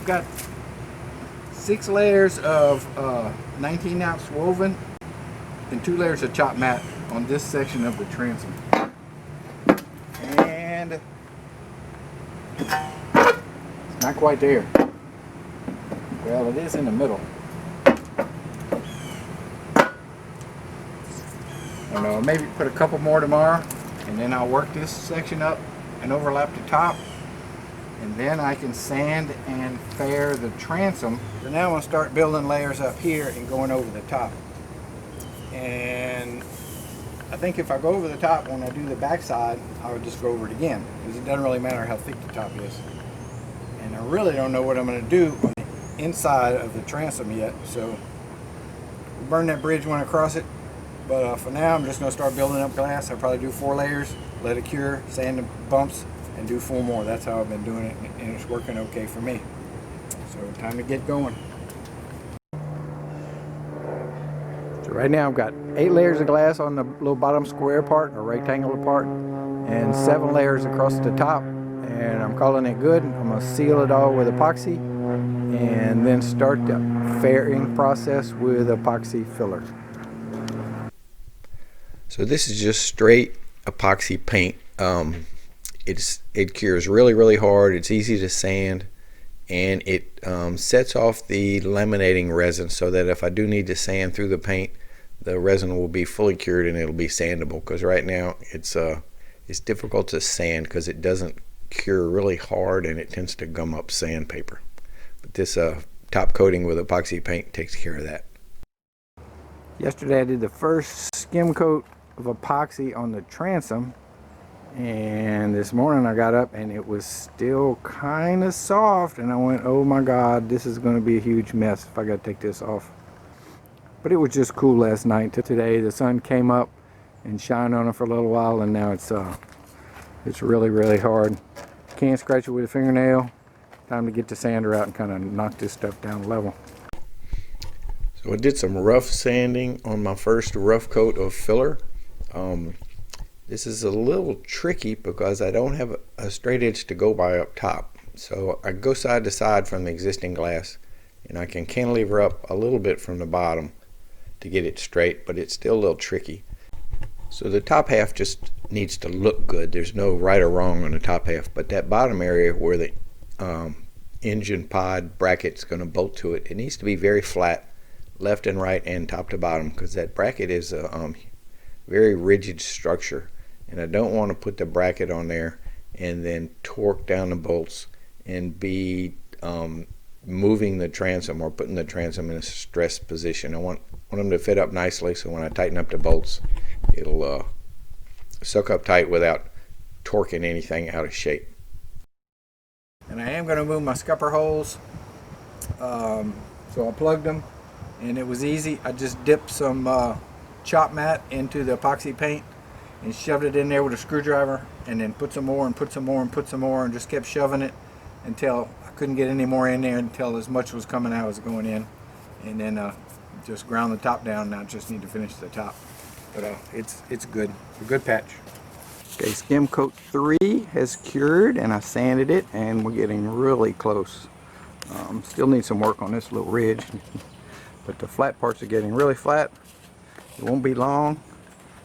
I've got 6 layers of 19-ounce woven and 2 layers of chopped mat on this section of the transom. And it's not quite there. Well, it is in the middle. And I'll maybe put a couple more tomorrow, and then I'll work this section up and overlap the top, and then I can sand and fair the transom. So now I'm going to start building layers up here and going over the top. And I think if I go over the top when I do the back side, I would just go over it again, because it doesn't really matter how thick the top is. And I really don't know what I'm going to do on the inside of the transom yet, so we'll burn that bridge when I cross it. But for now, I'm just going to start building up glass. I'll probably do 4 layers, let it cure, sand the bumps, and do 4 more. That's how I've been doing it, and it's working okay for me. So time to get going. So right now I've got 8 layers of glass on the little bottom square part, or rectangular part, and 7 layers across the top. And I'm calling it good. I'm going to seal it all with epoxy, and then start the fairing process with epoxy filler. So this is just straight epoxy paint. It cures really hard. It's easy to sand, and it sets off the laminating resin, so that if I do need to sand through the paint, the resin will be fully cured and it'll be sandable. Because right now it's difficult to sand because it doesn't cure really hard and it tends to gum up sandpaper. But this top coating with epoxy paint takes care of that. Yesterday I did the first skim coat of epoxy on the transom, and this morning I got up and it was still kind of soft, and I went, oh my god, this is going to be a huge mess if I got to take this off. But it was just cool last night. Today the sun came up and shined on it for a little while, and now it's really hard. Can't scratch it with a fingernail. Time to get the sander out and kind of knock this stuff down level. So I did some rough sanding on my first rough coat of filler. This is a little tricky because I don't have a straight edge to go by up top. So I go side to side from the existing glass, and I can cantilever up a little bit from the bottom to get it straight, but it's still a little tricky. So the top half just needs to look good. There's no right or wrong on the top half, but that bottom area where the engine pod bracket's going to bolt to it, it needs to be very flat, left and right and top to bottom, because that bracket is a very rigid structure, and I don't want to put the bracket on there and then torque down the bolts and be moving the transom or putting the transom in a stressed position. I want them to fit up nicely, so when I tighten up the bolts, it'll suck up tight without torquing anything out of shape. And I am going to move my scupper holes, so I plugged them, and it was easy. I just dipped some chop mat into the epoxy paint and shoved it in there with a screwdriver, and then put some more and put some more and put some more, and just kept shoving it until I couldn't get any more in there, until as much was coming out as going in, and then just ground the top down. Now I just need to finish the top, but it's good. A good patch. Okay, skim coat 3 has cured, and I sanded it, and we're getting really close. Still need some work on this little ridge, but the flat parts are getting really flat. It won't be long.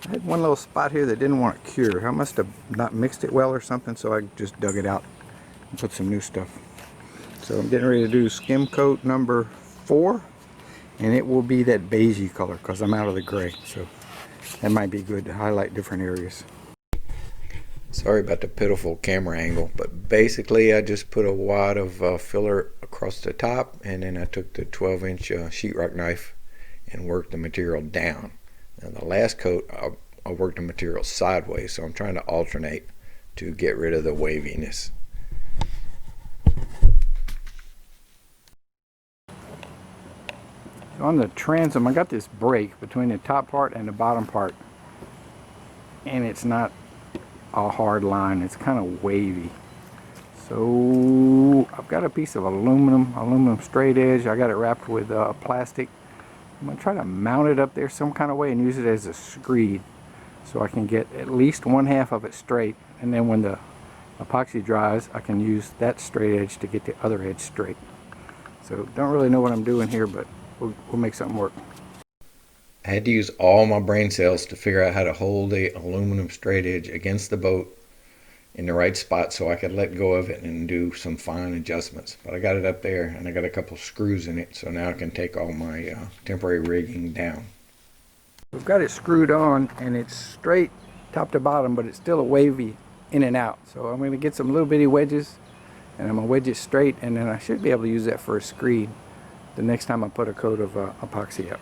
I had one little spot here that didn't want to cure. I must have not mixed it well or something, so I just dug it out and put some new stuff. So I'm getting ready to do skim coat number 4, and it will be that beigey color because I'm out of the gray, so that might be good to highlight different areas. Sorry about the pitiful camera angle, but basically I just put a wad of filler across the top, and then I took the 12-inch sheetrock knife and worked the material down. Now the last coat I worked the material sideways, so I'm trying to alternate to get rid of the waviness. On the transom, I got this break between the top part and the bottom part, and it's not a hard line, it's kind of wavy. So I've got a piece of aluminum straight edge. I got it wrapped with plastic. I'm going to try to mount it up there some kind of way and use it as a screed, so I can get at least 1/2 of it straight, and then when the epoxy dries I can use that straight edge to get the other edge straight. So don't really know what I'm doing here, but we'll make something work. I had to use all my brain cells to figure out how to hold the aluminum straight edge against the boat in the right spot so I could let go of it and do some fine adjustments. But I got it up there, and I got a couple screws in it, so now I can take all my temporary rigging down. We've got it screwed on, and it's straight top to bottom, but it's still a wavy in and out. So I'm going to get some little bitty wedges, and I'm going to wedge it straight, and then I should be able to use that for a screed the next time I put a coat of epoxy up.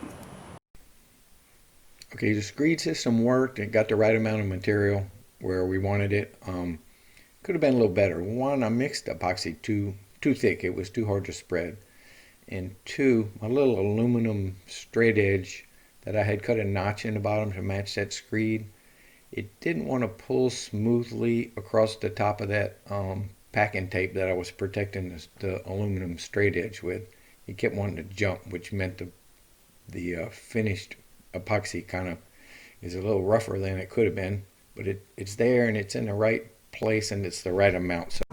Okay, the screed system worked. It got the right amount of material where we wanted it. Could have been a little better. One, I mixed epoxy too thick. It was too hard to spread. And two, my little aluminum straight edge that I had cut a notch in the bottom to match that screed, it didn't want to pull smoothly across the top of that packing tape that I was protecting the aluminum straight edge with. It kept wanting to jump, which meant the finished epoxy kind of is a little rougher than it could have been, but it's there and it's in the right place and it's the right amount. So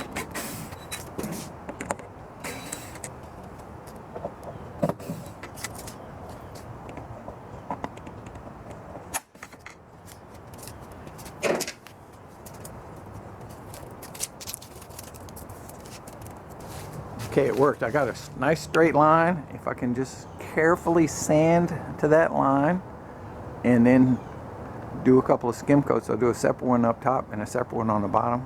Okay, it worked. I got a nice straight line. If I can just carefully sand to that line and then do a couple of skim coats. I'll do a separate one up top and a separate one on the bottom.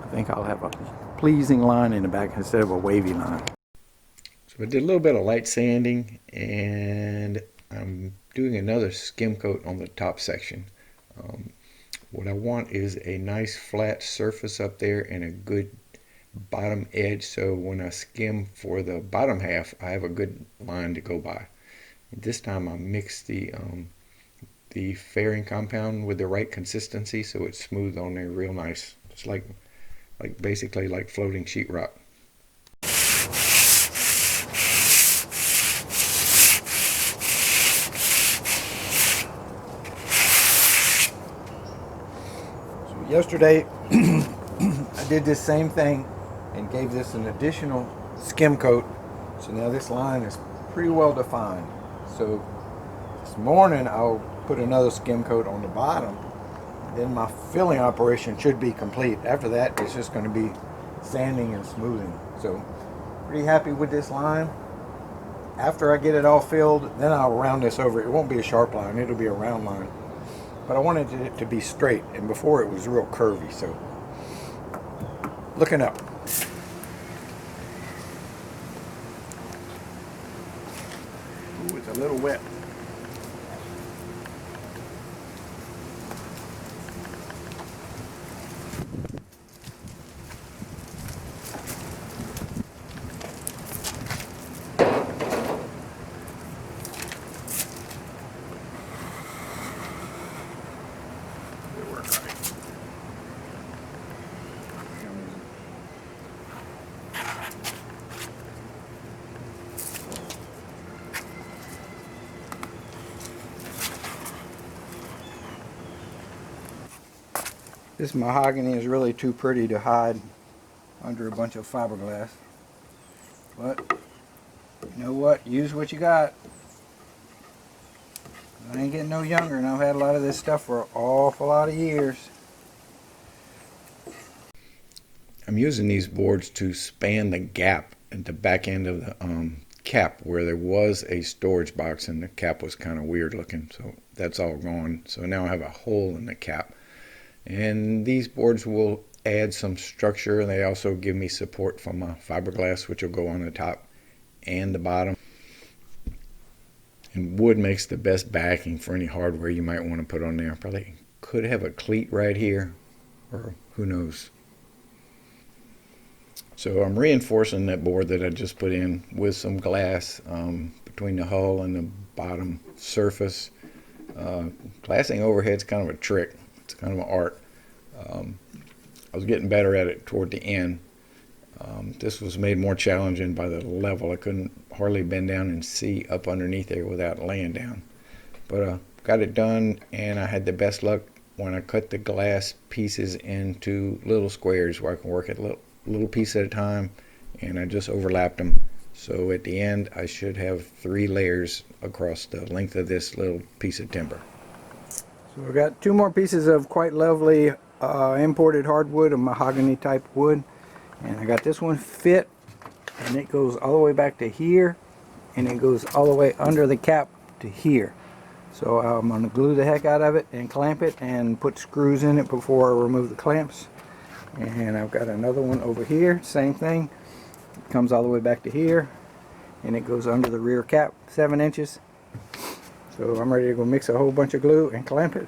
I think I'll have a pleasing line in the back instead of a wavy line. So I did a little bit of light sanding, and I'm doing another skim coat on the top section. What I want is a nice flat surface up there and a good bottom edge, so when I skim for the bottom half I have a good line to go by. This time I mixed the fairing compound with the right consistency so it's smooth on there real nice. It's like basically like floating sheetrock. So yesterday I did this same thing and gave this an additional skim coat. So now this line is pretty well defined. So this morning I'll put another skim coat on the bottom. Then my filling operation should be complete. After that, it's just going to be sanding and smoothing. So pretty happy with this line. After I get it all filled, then I'll round this over. It won't be a sharp line, it'll be a round line. But I wanted it to be straight, and before it was real curvy, so looking up. Ooh, it's a little wet. This mahogany is really too pretty to hide under a bunch of fiberglass. But, you know what? Use what you got. I ain't getting no younger, and I've had a lot of this stuff for an awful lot of years. I'm using these boards to span the gap at the back end of the cap where there was a storage box and the cap was kind of weird looking, so that's all gone. So now I have a hole in the cap. And these boards will add some structure, and they also give me support from my fiberglass, which will go on the top and the bottom. And wood makes the best backing for any hardware you might want to put on there. Probably could have a cleat right here, or who knows. So I'm reinforcing that board that I just put in with some glass between the hull and the bottom surface. Glassing overhead is kind of a trick. It's kind of an art. I was getting better at it toward the end. This was made more challenging by the level. I couldn't hardly bend down and see up underneath there without laying down. But got it done, and I had the best luck when I cut the glass pieces into little squares where I can work at little piece at a time, and I just overlapped them So at the end, I should have 3 layers across the length of this little piece of timber. So we got 2 more pieces of quite lovely imported hardwood, a mahogany type wood. And I got this one fit, and it goes all the way back to here, and it goes all the way under the cap to here. So I'm going to glue the heck out of it and clamp it and put screws in it before I remove the clamps. And I've got another one over here, same thing. It comes all the way back to here, and it goes under the rear cap, 7 inches. So I'm ready to go mix a whole bunch of glue and clamp it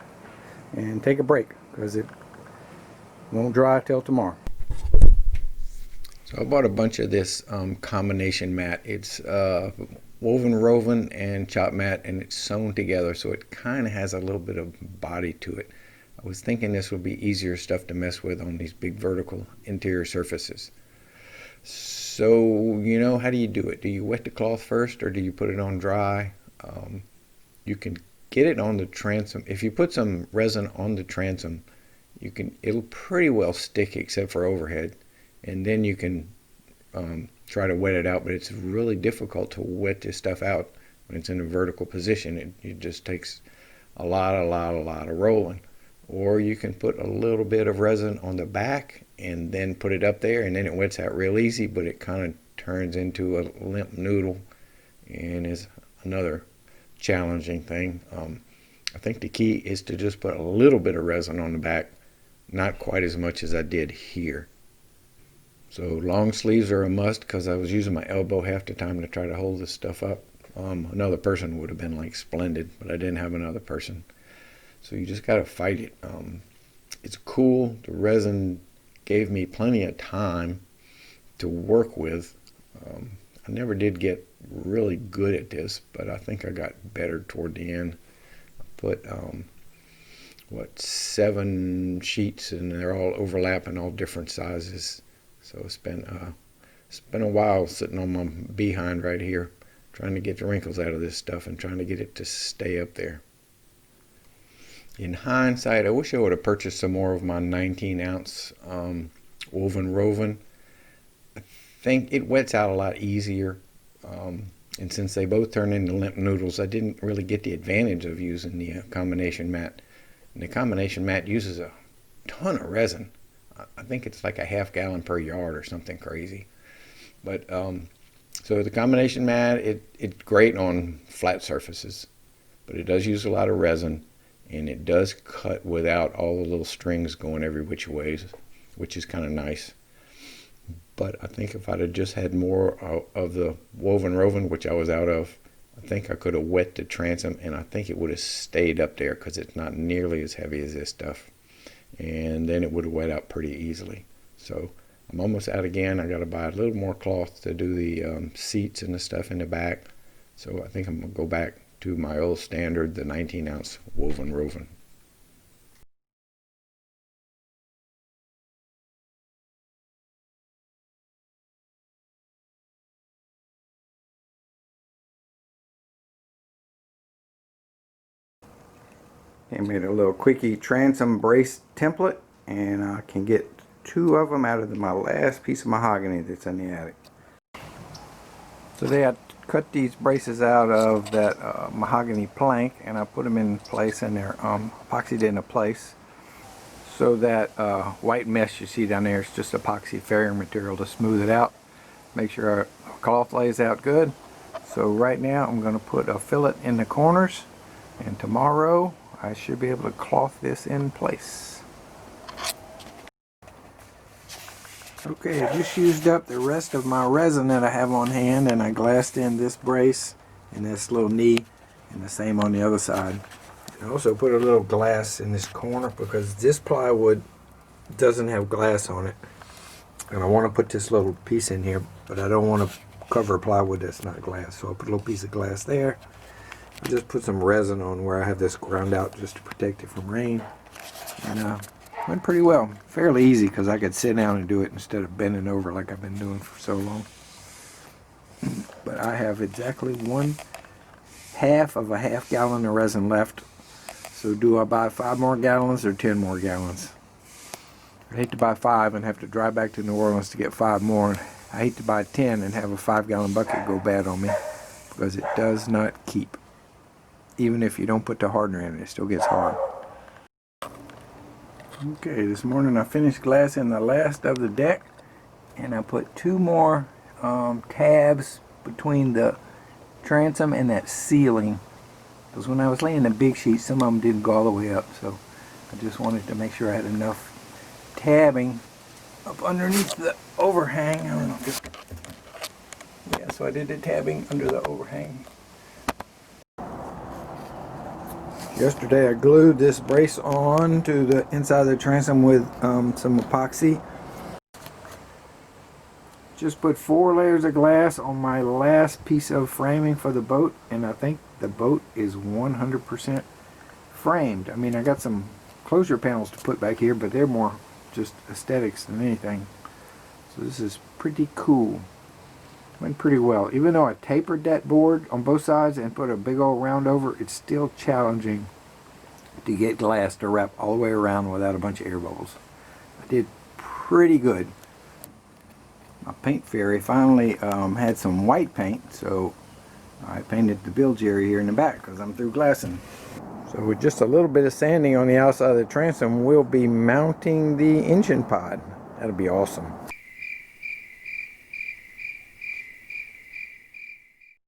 and take a break because it won't dry till tomorrow. So I bought a bunch of this combination mat. It's woven and chop mat, and it's sewn together, so it kind of has a little bit of body to it. I was thinking this would be easier stuff to mess with on these big vertical interior surfaces. So, you know, how do you do it? Do you wet the cloth first, or do you put it on dry? You can get it on the transom. If you put some resin on the transom, it'll pretty well stick except for overhead. And then you can try to wet it out, but it's really difficult to wet this stuff out when it's in a vertical position. It just takes a lot of rolling. Or you can put a little bit of resin on the back and then put it up there, and then it wets out real easy, but it kind of turns into a limp noodle and is another challenging thing. I think the key is to just put a little bit of resin on the back, not quite as much as I did here. So long sleeves are a must because I was using my elbow half the time to try to hold this stuff up. Another person would have been like splendid, but I didn't have another person. So you just got to fight it. It's cool. The resin gave me plenty of time to work with. I never did get really good at this, but I think I got better toward the end. I put 7 sheets, and they're all overlapping, all different sizes. So it's been a while sitting on my behind right here, trying to get the wrinkles out of this stuff and trying to get it to stay up there. In hindsight, I wish I would have purchased some more of my 19-ounce woven. I think it wets out a lot easier, and since they both turn into limp noodles, I didn't really get the advantage of using the combination mat. And the combination mat uses a ton of resin. I think it's like a ½ gallon per yard or something crazy. But so the combination mat, it's great on flat surfaces, but it does use a lot of resin, and it does cut without all the little strings going every which ways, which is kind of nice. But I think if I'd have just had more of the woven, which I was out of, I think I could have wet the transom, and I think it would have stayed up there because it's not nearly as heavy as this stuff. And then it would have wet out pretty easily. So I'm almost out again. I got to buy a little more cloth to do the seats and the stuff in the back. So I think I'm going to go back to my old standard, the 19-ounce woven. I made a little quickie transom brace template, and I can get 2 of them out of my last piece of mahogany that's in the attic. So I cut these braces out of that mahogany plank, and I put them in place, and they're epoxied into place. So that white mesh you see down there is just epoxy fairing material to smooth it out. Make sure our cloth lays out good. So right now I'm going to put a fillet in the corners, and tomorrow I should be able to cloth this in place. Okay, I just used up the rest of my resin that I have on hand, and I glassed in this brace and this little knee, and the same on the other side. I also put a little glass in this corner because this plywood doesn't have glass on it, and I want to put this little piece in here, but I don't want to cover plywood that's not glass, so I'll put a little piece of glass there. I just put some resin on where I have this ground out just to protect it from rain, and went pretty well. Fairly easy because I could sit down and do it instead of bending over like I've been doing for so long. But I have exactly 1/2 of a ½ gallon of resin left. So do I buy 5 more gallons or 10 more gallons? I'd hate to buy 5 and have to drive back to New Orleans to get 5 more. I hate to buy 10 and have a 5-gallon bucket go bad on me, because it does not keep. Even if you don't put the hardener in, it still gets hard. Okay, this morning I finished glassing the last of the deck, and I put 2 more tabs between the transom and that ceiling, because when I was laying the big sheet, some of them didn't go all the way up, so I just wanted to make sure I had enough tabbing up underneath the overhang. I don't know if yeah, so I did the tabbing under the overhang. Yesterday I glued this brace on to the inside of the transom with some epoxy. Just put 4 layers of glass on my last piece of framing for the boat, and I think the boat is 100% framed. I mean, I got some closure panels to put back here, but they're more just aesthetics than anything. So this is pretty cool. Went pretty well. Even though I tapered that board on both sides and put a big old round over, it's still challenging to get glass to wrap all the way around without a bunch of air bubbles. I did pretty good. My paint fairy finally had some white paint, so I painted the bilge area here in the back because I'm through glassing. So with just a little bit of sanding on the outside of the transom, we'll be mounting the engine pod. That'll be awesome.